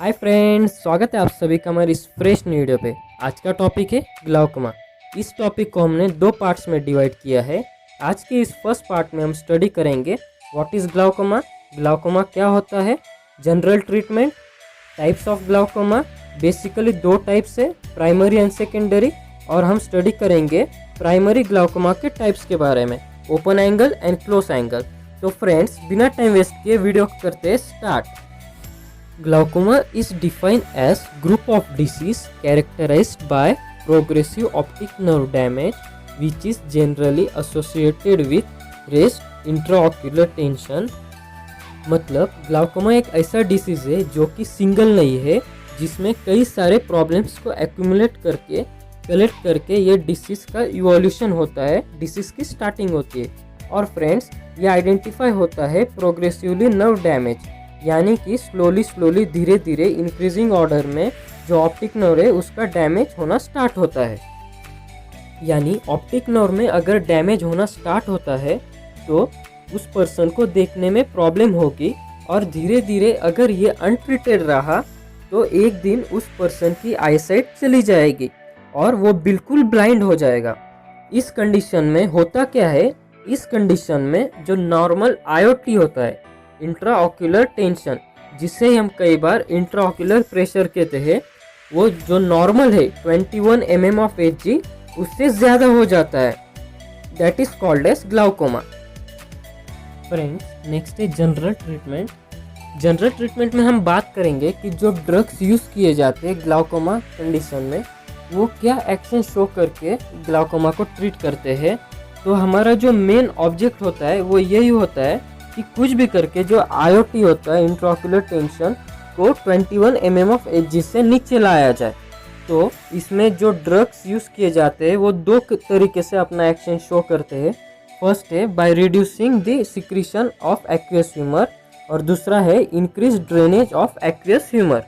Hi friends, स्वागत है आप सभी का हमारे इस फ्रेश न्यू वीडियो पे। आज का टॉपिक है ग्लाउकोमा। इस टॉपिक को हमने दो पार्ट्स में डिवाइड किया है। आज के इस फर्स्ट पार्ट में हम स्टडी करेंगे व्हाट इज़ ग्लाउकोमा, ग्लाउकोमा क्या होता है, general treatment, types of glaucoma. Basically दो टाइप्स है, प्राइमरी एंड सेकेंडरी, और हम स्टडी करेंगे प्राइमरी ग्लाउकोमा के टाइप्स के बारे में, open angle and close angle. तो फ्रेंड्स, बिना टाइम वेस्ट किए वीडियो करते हैं start. Glaucoma is defined as group of disease characterized by progressive optic nerve damage which is generally associated with raised intraocular tension। मतलब glaucoma एक ऐसा disease है जो कि सिंगल नहीं है, जिसमें कई सारे प्रॉब्लम्स को एक्यूमुलेट करके कलेक्ट करके ये डिसीज का इवोल्यूशन होता है, डिसीज की स्टार्टिंग होती है। और फ्रेंड्स, ये आइडेंटिफाई होता है प्रोग्रेसिवली नर्व डैमेज, यानी कि स्लोली धीरे धीरे इंक्रीजिंग ऑर्डर में जो ऑप्टिक नर्व है उसका डैमेज होना स्टार्ट होता है। यानी ऑप्टिक नर्व में अगर डैमेज होना स्टार्ट होता है तो उस पर्सन को देखने में प्रॉब्लम होगी, और धीरे धीरे अगर ये अनट्रीटेड रहा तो एक दिन उस पर्सन की आईसाइट चली जाएगी और वो बिल्कुल ब्लाइंड हो जाएगा। इस कंडीशन में होता क्या है, इस कंडीशन में जो नॉर्मल आईओटी होता है, इंट्राऑक्यूलर टेंशन, जिसे हम कई बार इंट्राऑक्यूलर प्रेशर कहते हैं, वो जो नॉर्मल है 21 mm ऑफ Hg उससे ज़्यादा हो जाता है। That is called as glaucoma. Friends, next है जनरल ट्रीटमेंट। जनरल ट्रीटमेंट में हम बात करेंगे कि जो ड्रग्स यूज़ किए जाते हैं ग्लाउकोमा कंडीशन में, वो क्या एक्शन शो करके ग्लाउकोमा को ट्रीट करते हैं। तो हमारा जो मेन ऑब्जेक्ट होता है वो यही होता है कि कुछ भी करके जो आईओटी होता है, इंट्राऑक्यूलर टेंशन, को 21 mm ऑफ Hg से नीचे लाया जाए। तो इसमें जो ड्रग्स यूज़ किए जाते हैं वो दो तरीके से अपना एक्शन शो करते हैं। फर्स्ट है by reducing the secretion of aqueous humour, और दूसरा है increase drainage of aqueous humour.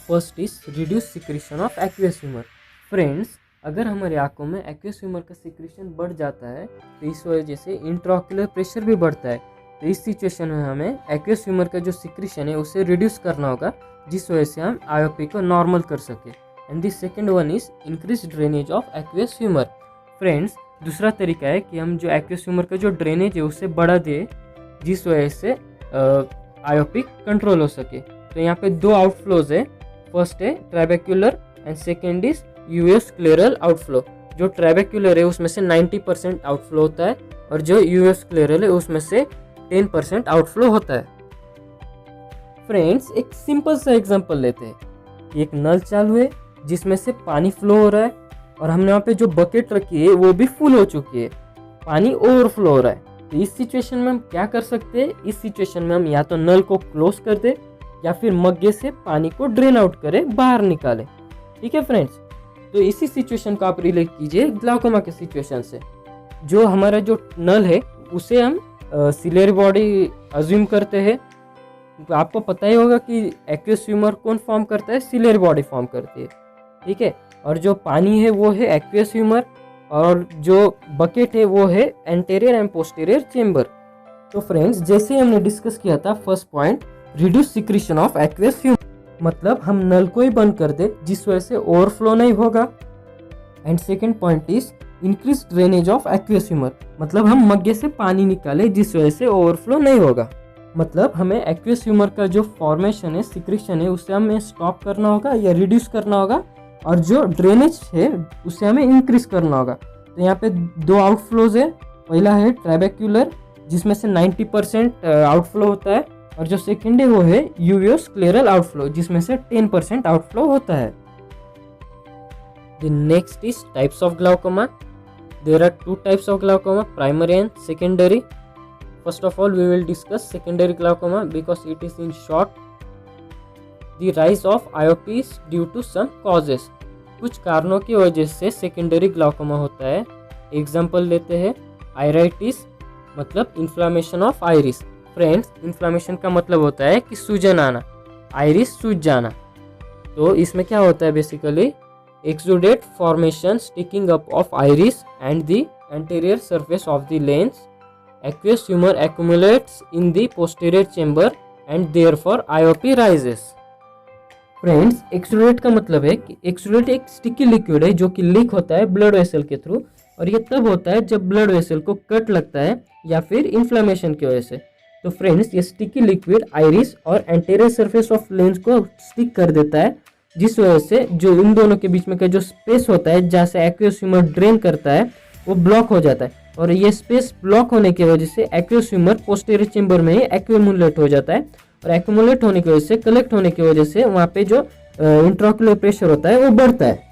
First is reduce secretion of aqueous humour. Friends, अगर हमारी आंखों में एक्वियस ह्यूमर का सिक्रीशन बढ़ जाता है तो इस वजह से इंट्राऑक्यूलर प्रेशर भी बढ़ता है। तो इस सिचुएशन में हमें एक्वियस ह्यूमर का जो सिक्रीशन है उसे रिड्यूस करना होगा, जिस वजह से हम आईओपी को नॉर्मल कर सके। And the second one is increase drainage of aqueous humour. Friends, दूसरा तरीका है कि हम जो एक्वियस ह्यूमर का जो ड्रेनेज है उसे बढ़ा दें, जिस वजह से आईओपी कंट्रोल हो सके। तो यहाँ पे दो आउटफ्लोज है, फर्स्ट है ट्रैबेक्युलर एंड सेकेंड इज यूवेस्क्लेरल आउटफ्लो। जो ट्रैबेक्युलर है उसमें से 90% आउटफ्लो होता है, और जो यूवेस्क्लेरल है उसमें से 10% आउटफ्लो होता है। फ्रेंड्स, एक सिंपल सा एग्जांपल लेते हैं। एक नल चालू है जिसमें से पानी फ्लो हो रहा है, और हमने वहाँ पे जो बकेट रखी है वो भी फुल हो चुकी है, पानी ओवरफ्लो हो रहा है। तो इस सिचुएशन में हम क्या कर सकते हैं, इस सिचुएशन में हम या तो नल को क्लोज कर दे या फिर मग्गे से पानी को ड्रेन आउट करे, बाहर निकाले। ठीक है फ्रेंड्स, तो इसी सिचुएशन को आप रिलेट कीजिए ग्लाउकोमा के सिचुएशन से। जो हमारा जो नल है उसे हम सिलियरी बॉडी अज्यूम करते हैं। तो आपको पता ही होगा कि एक्वियस ह्यूमर कौन फॉर्म करता है, सिलियरी बॉडी फॉर्म करती है। ठीक है, और जो पानी है वो है एक्वियस ह्यूमर, और जो बकेट है वो है एंटेरियर एंड पोस्टीरियर चेम्बर। तो फ्रेंड्स, जैसे हमने डिस्कस किया था first point, reduce secretion of aqueous humour, मतलब हम नल को ही बंद कर दे जिस वजह से ओवरफ्लो नहीं होगा। And second point is increase drainage of aqueous humour, मतलब हम मग्गे से पानी निकाले जिस वजह से ओवरफ्लो नहीं होगा। मतलब हमें एक्वियस ह्यूमर का जो फॉर्मेशन है, सिक्रीशन है, उसे हमें स्टॉप करना होगा या रिड्यूस करना होगा, और जो ड्रेनेज है उसे हमें इंक्रीज करना होगा। तो यहाँ पे दो आउटफ्लोज है। पहला है ट्रैबेक्युलर जिसमें से 90% आउटफ्लो होता है, और जो सेकेंड है वो है यूवेस्क्लेरल आउटफ्लो जिसमें से 10% आउटफ्लो होता है। The next is types of glaucoma. There are two types of glaucoma, primary and secondary. First of all, we will discuss secondary glaucoma because it is in short. The rise of IOP is due to some causes. कुछ कारणों की वजह से secondary glaucoma होता है। Example लेते हैं, आयराइटिस, मतलब inflammation of iris. Friends, inflammation का मतलब होता है कि सूजन आना, आइरिस सूज जाना। तो इसमें क्या होता है, basically exudate formation sticking up of iris and the anterior surface of the lens. Aqueous humour accumulates in the posterior chamber and therefore IOP rises. Friends, exudate का मतलब है कि एक्सुडेट एक स्टिकी लिक्विड है जो कि लीक होता है ब्लड वेसल के थ्रू, और ये तब होता है जब ब्लड वेसल को कट लगता है या फिर इन्फ्लेमेशन की वजह से। तो फ्रेंड्स, ये स्टिकी लिक्विड आइरिस और एंटीरियर सरफेस ऑफ लेंस को स्टिक कर देता है, जिस वजह से जो इन दोनों के बीच में का जो स्पेस होता है जहाँ से एक्वियस ह्यूमर ड्रेन करता है वो ब्लॉक हो जाता है, और ये स्पेस ब्लॉक होने की वजह से एक्वियस ह्यूमर पोस्टीरियर चेंबर में ही एक्यूमुलेट हो जाता है, और एक्यूमुलेट होने की वजह से, कलेक्ट होने की वजह से वहाँ पे जो इंट्राओक्यूलर प्रेशर होता है वो बढ़ता है।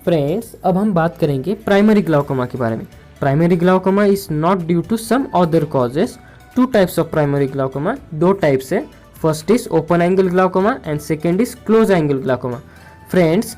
फ्रेंड्स, अब हम बात करेंगे प्राइमरी ग्लाउकोमा के बारे में। Primary glaucoma is not due to some other causes. Two types of primary glaucoma, दो टाइप्स है। First is open angle glaucoma and second is close angle glaucoma. Friends,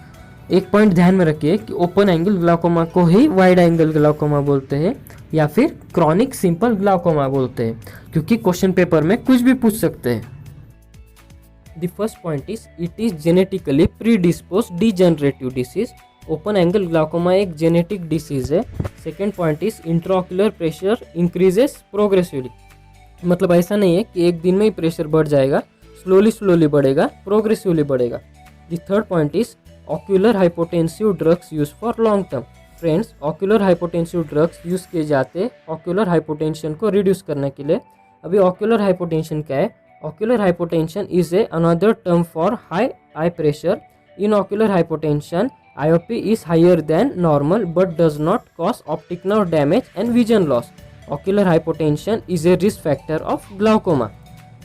एक पॉइंट ध्यान में रखिए कि ओपन एंगल ग्लाउकोमा को ही wide angle glaucoma बोलते हैं या फिर क्रॉनिक सिंपल ग्लाउकोमा बोलते हैं, क्योंकि क्वेश्चन पेपर में कुछ भी पूछ सकते हैं। The first point is it is genetically predisposed degenerative disease. Open angle glaucoma एक जेनेटिक डिसीज है। Second point is intraocular pressure increases progressively. मतलब ऐसा नहीं है कि एक दिन में ही प्रेशर बढ़ जाएगा, स्लोली बढ़ेगा, प्रोग्रेसिवली बढ़ेगा। The third point is ocular hypotensive drugs use for long term. Friends, ocular hypotensive drugs use किए जाते हैं ऑक्यूलर हाइपोटेंशन को रिड्यूस करने के लिए। अभी ऑक्यूलर हाइपोटेंशन क्या है? Ocular hypotension is a another term for high I pressure. In ocular hypotension IOP is higher than normal but does not cause optic nerve damage and vision loss. Ocular hypotension is a risk factor of glaucoma.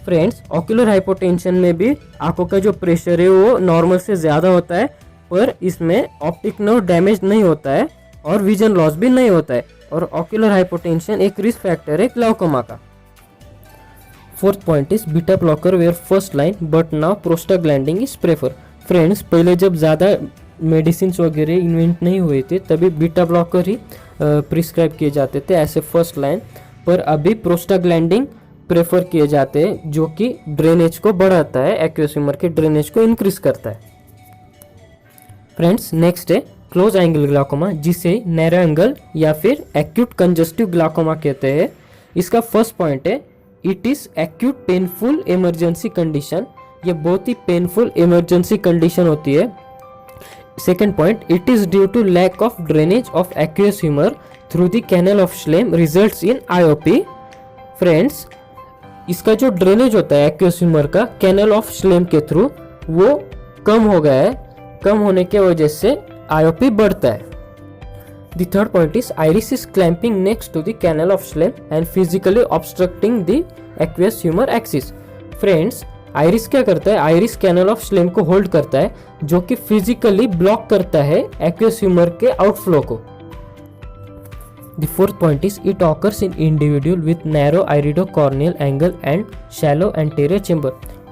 Friends, ocular hypotension में भी आंखों का जो pressure है वो normal से ज़्यादा होता है, पर इसमें ऑप्टिक नर्व डैमेज नहीं होता है और विजन लॉस भी नहीं होता है, और ऑक्यूलर हाइपोटेंशन एक रिस्क फैक्टर है ग्लाउकोमा का। Fourth point is beta blocker were first line but now prostaglandin is prefer. Friends, पहले जब ज़्यादा मेडिसिन वगैरह इन्वेंट नहीं हुए थे तभी बीटा ब्लॉकर ही प्रिस्क्राइब किए जाते थे ऐसे फर्स्ट लाइन, पर अभी प्रोस्टाग्लैंडिन प्रेफर किए जाते हैं जो कि ड्रेनेज को बढ़ाता है, एक्वियस ह्यूमर के ड्रेनेज को इंक्रीज करता है। फ्रेंड्स, नेक्स्ट है क्लोज एंगल ग्लाउकोमा, जिसे नैरो एंगल या फिर एक्यूट कंजस्टिव ग्लाउकोमा कहते हैं। इसका फर्स्ट पॉइंट है it is acute painful emergency condition. ये बहुत ही पेनफुल इमरजेंसी कंडीशन होती है। Second point, it is due to lack of drainage of aqueous humour through the canal of Schlemm results in IOP। Friends, इसका जो drainage होता है aqueous humour का कैनल ऑफ श्लेम के थ्रू वो कम हो गया है, कम होने की वजह से IOP बढ़ता है। The third point is iris is clamping next to the canal of Schlemm and physically obstructing the aqueous humour axis. Friends, iris क्या करता है? आइरिस कैनल ऑफ श्लेम को होल्ड करता है जो कि फिजिकली ब्लॉक करता है एक्वियस ह्यूमर के आउटफ्लो को। The fourth point is it occurs in individual with narrow iridocorneal angle and shallow anterior chamber.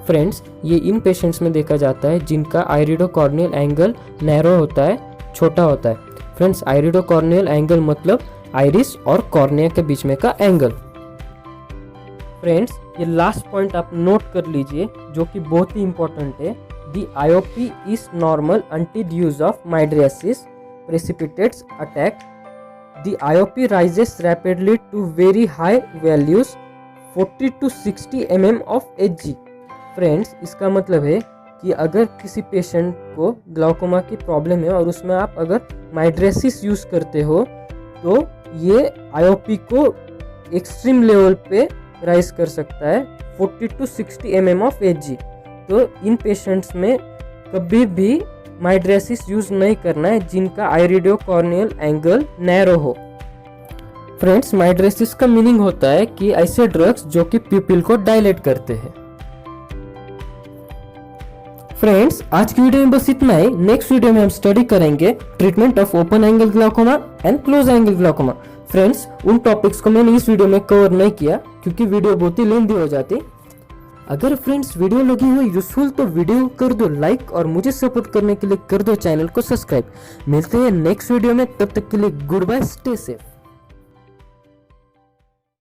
Friends, ये इन पेशेंट्स में देखा जाता है जिनका आइरिडोकॉर्नियल एंगल नैरो होता है, छोटा होता है। फ्रेंड्स, आइरिडोकॉर्नियल एंगल मतलब आइरिस और कॉर्निया के बीच में का एंगल। फ्रेंड्स, ये लास्ट पॉइंट आप नोट कर लीजिए जो कि बहुत ही इंपॉर्टेंट है। The IOP is normal until use of mydriasis precipitates attack. The IOP rises rapidly to very high values 40 to 60 mm of Hg. Friends, इसका मतलब है कि अगर किसी पेशेंट को ग्लाउकोमा की प्रॉब्लम है और उसमें आप अगर माइड्रेसिस यूज़ करते हो तो ये IOP को एक्सट्रीम लेवल पे राइज कर सकता है 40 to 60 mm ऑफ Hg। तो इन पेशेंट्स में कभी भी माइड्रेसिस यूज़ नहीं करना है जिनका आइरिडोकॉर्नियल एंगल नैरो हो। फ्रेंड्स, माइड्रेसिस का मीनिंग होता है कि ऐसे ड्रग्स जो कि प्यूपिल को डायलेट करते हैं। फ्रेंड्स, आज की वीडियो में बस इतना ही। नेक्स्ट वीडियो में हम स्टडी करेंगे treatment of open angle glaucoma and close angle glaucoma. Friends, उन टॉपिक्स को मैंने इस वीडियो में कवर नहीं किया क्योंकि वीडियो बहुत ही लेंथी हो जाती। अगर फ्रेंड्स वीडियो लगी हो यूजफुल तो वीडियो कर दो लाइक और मुझे सपोर्ट करने के लिए कर दो चैनल को सब्सक्राइब। मिलते हैं नेक्स्ट वीडियो में, तब तक के लिए गुड बाय, स्टे सेफ।